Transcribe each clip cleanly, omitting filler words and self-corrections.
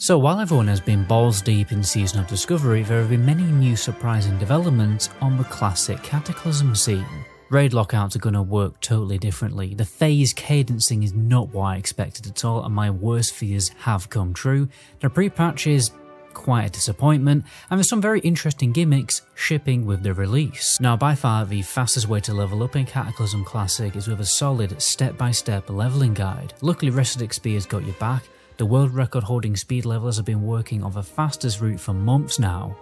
So while everyone has been balls deep in Season of Discovery, there have been many new surprising developments on the classic Cataclysm scene. Raid lockouts are going to work totally differently. The phase cadencing is not what I expected at all, and my worst fears have come true. The pre-patch is quite a disappointment, and there's some very interesting gimmicks shipping with the release. Now, by far the fastest way to level up in Cataclysm Classic is with a solid step-by-step leveling guide. Luckily, Rested XP has got your back. The world record holding speed levelers have been working on the fastest route for months now.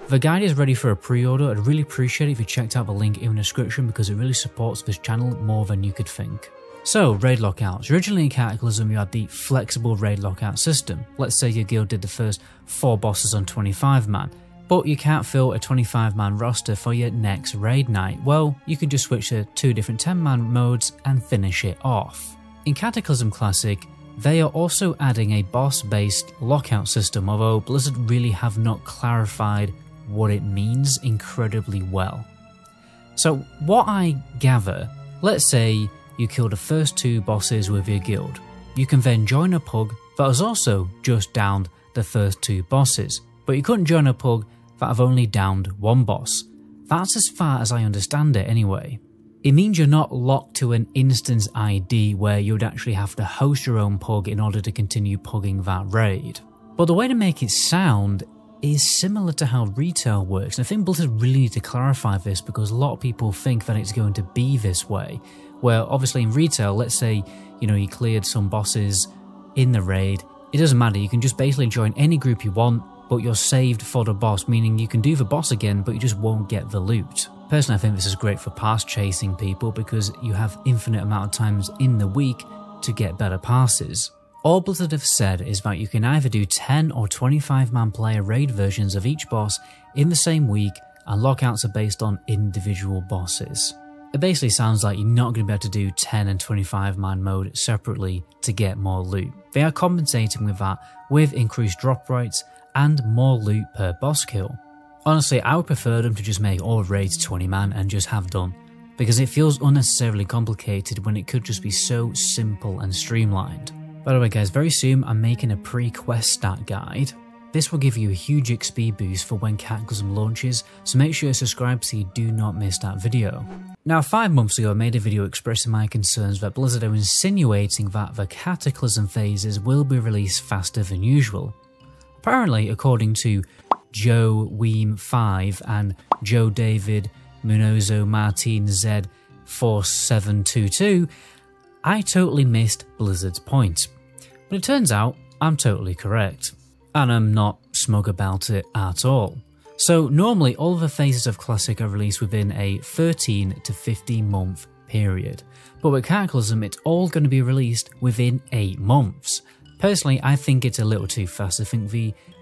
The guide is ready for a pre-order. I'd really appreciate it if you checked out the link in the description because it really supports this channel more than you could think. So, raid lockouts. Originally in Cataclysm you had the flexible raid lockout system. Let's say your guild did the first 4 bosses on 25 man, but you can't fill a 25 man roster for your next raid night. Well, you could just switch to 2 different 10 man modes and finish it off. In Cataclysm Classic, they are also adding a boss-based lockout system, although Blizzard really have not clarified what it means incredibly well. So what I gather, let's say you kill the first 2 bosses with your guild. You can then join a pug that has also just downed the first 2 bosses, but you couldn't join a pug that have only downed 1 boss. That's as far as I understand it anyway. It means you're not locked to an instance ID where you'd actually have to host your own pug in order to continue pugging that raid. But the way to make it sound is similar to how retail works, and I think Blizzard really need to clarify this because a lot of people think that it's going to be this way, where obviously in retail, let's say you cleared some bosses in the raid, it doesn't matter, you can just basically join any group you want, but you're saved for the boss, meaning you can do the boss again but you just won't get the loot. Personally, I think this is great for pass chasing people because you have infinite amount of times in the week to get better passes. All Blizzard have said is that you can either do 10 or 25 man player raid versions of each boss in the same week, and lockouts are based on individual bosses. It basically sounds like you're not going to be able to do 10 and 25 man mode separately to get more loot. They are compensating with that with increased drop rates and more loot per boss kill. Honestly, I would prefer them to just make all raids 20 man and just have done, because it feels unnecessarily complicated when it could just be so simple and streamlined. By the way guys, very soon I'm making a pre-quest stat guide. This will give you a huge XP boost for when Cataclysm launches, so make sure you subscribe so you do not miss that video. Now 5 months ago I made a video expressing my concerns that Blizzard are insinuating that the Cataclysm phases will be released faster than usual. Apparently, according to Joe Weem5 and Joe David Munozo Martin Z4722, I totally missed Blizzard's point. But it turns out I'm totally correct, and I'm not smug about it at all. So normally all of the phases of Classic are released within a 13 to 15 month period, but with Cataclysm it's all going to be released within 8 months. Personally, I think it's a little too fast. I think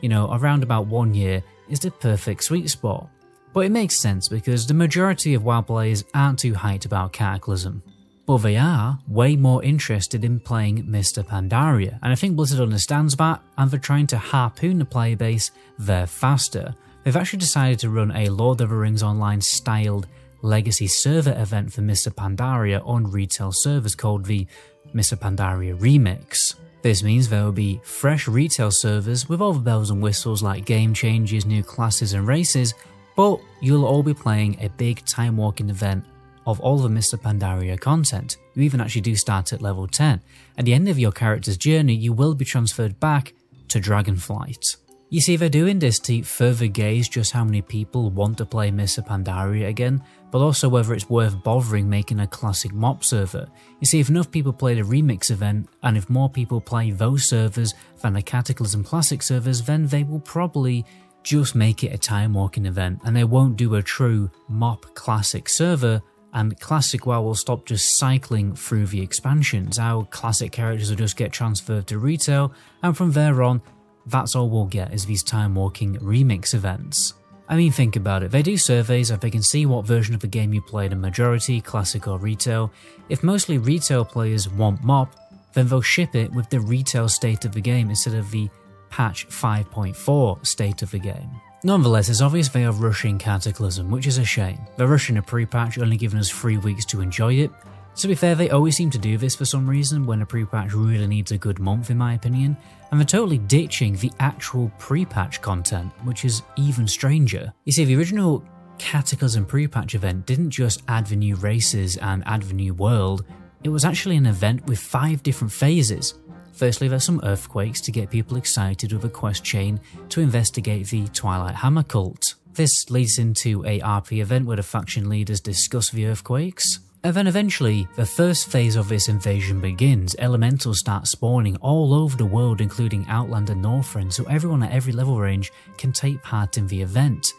around about 1 year is the perfect sweet spot. But it makes sense because the majority of WoW players aren't too hyped about Cataclysm. But they are way more interested in playing Mr. Pandaria, and I think Blizzard understands that, and they're trying to harpoon the player base there faster. They've actually decided to run a Lord of the Rings Online styled legacy server event for Mr. Pandaria on retail servers called the Mr. Pandaria Remix. This means there will be fresh retail servers with all the bells and whistles like game changes, new classes and races, but you'll all be playing a big time walking event of all the Mr. Pandaria content. You even actually do start at level 10. At the end of your character's journey, you will be transferred back to Dragonflight. You see, they're doing this to further gauge just how many people want to play Mr. Pandaria again, but also whether it's worth bothering making a classic MOP server. You see, if enough people play the remix event, and if more people play those servers than the Cataclysm Classic servers, then they will probably just make it a time walking event, and they won't do a true MOP Classic server, and Classic WoW will stop just cycling through the expansions. Our Classic characters will just get transferred to retail, and from there on, that's all we'll get is these time walking remix events. I mean, think about it, they do surveys and they can see what version of the game you played in majority, classic or retail. If mostly retail players want MOP, then they'll ship it with the retail state of the game instead of the patch 5.4 state of the game. Nonetheless, it's obvious they are rushing Cataclysm, which is a shame. They're rushing a pre-patch, only giving us 3 weeks to enjoy it. To be fair, they always seem to do this for some reason when a pre-patch really needs a good month in my opinion, and they're totally ditching the actual pre-patch content, which is even stranger. You see, the original Cataclysm pre-patch event didn't just add the new races and add the new world, it was actually an event with 5 different phases. Firstly, there's some earthquakes to get people excited with a quest chain to investigate the Twilight Hammer cult. This leads into a RP event where the faction leaders discuss the earthquakes. And then eventually, the first phase of this invasion begins. Elementals start spawning all over the world, including Outlander Northrend, so everyone at every level range can take part in the event.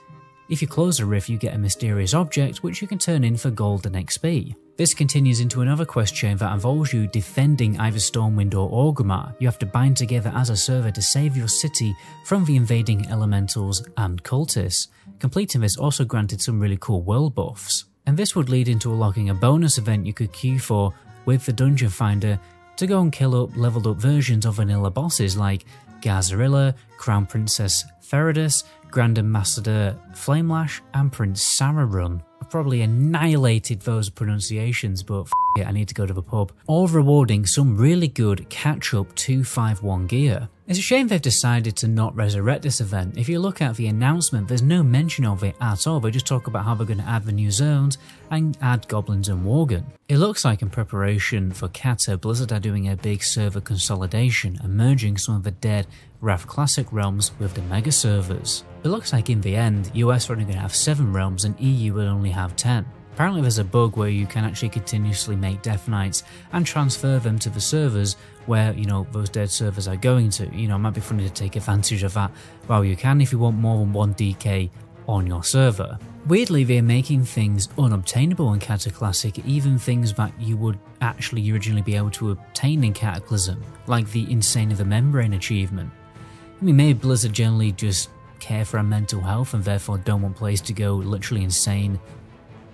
If you close a rift, you get a mysterious object which you can turn in for gold and XP. This continues into another quest chain that involves you defending either Stormwind or Orgrimmar. You have to bind together as a server to save your city from the invading elementals and cultists. Completing this also granted some really cool world buffs. And this would lead into unlocking a bonus event you could queue for with the Dungeon Finder to go and kill up leveled up versions of vanilla bosses like Gazarilla, Crown Princess Feridus, Grand Ambassador Flamelash, and Prince Sararun. I've probably annihilated those pronunciations, but f it, I need to go to the pub. All rewarding some really good catch-up 251 gear. It's a shame they've decided to not resurrect this event. If you look at the announcement, there's no mention of it at all. They just talk about how they're going to add the new zones and add goblins and worgen. It looks like in preparation for Cata, Blizzard are doing a big server consolidation and merging some of the dead Wrath Classic realms with the mega servers. It looks like in the end, US are only going to have 7 realms and EU will only have 10. Apparently there's a bug where you can actually continuously make Death Knights and transfer them to the servers where, you know, those dead servers are going to. You know, it might be funny to take advantage of that while you can if you want more than 1 DK on your server. Weirdly, they're making things unobtainable in Cataclysm, even things that you would actually originally be able to obtain in Cataclysm, like the Insane of the Membrane achievement. I mean, maybe Blizzard generally just care for our mental health and therefore don't want players to go literally insane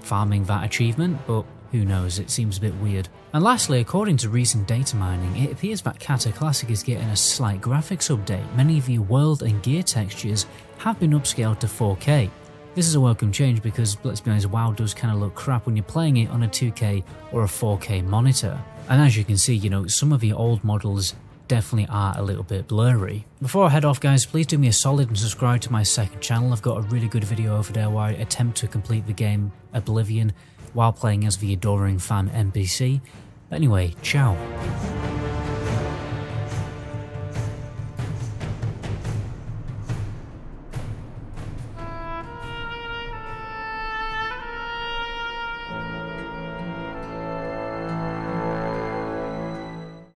farming that achievement, but who knows, it seems a bit weird. And lastly, according to recent data mining, it appears that Cataclysm is getting a slight graphics update. Many of the world and gear textures have been upscaled to 4K. This is a welcome change because, let's be honest, WoW does kind of look crap when you're playing it on a 2K or a 4K monitor. And as you can see, you know, some of the old models definitely are a little bit blurry. Before I head off guys, please do me a solid and subscribe to my second channel. I've got a really good video over there where I attempt to complete the game Oblivion while playing as the adoring fan NPC. But anyway, ciao.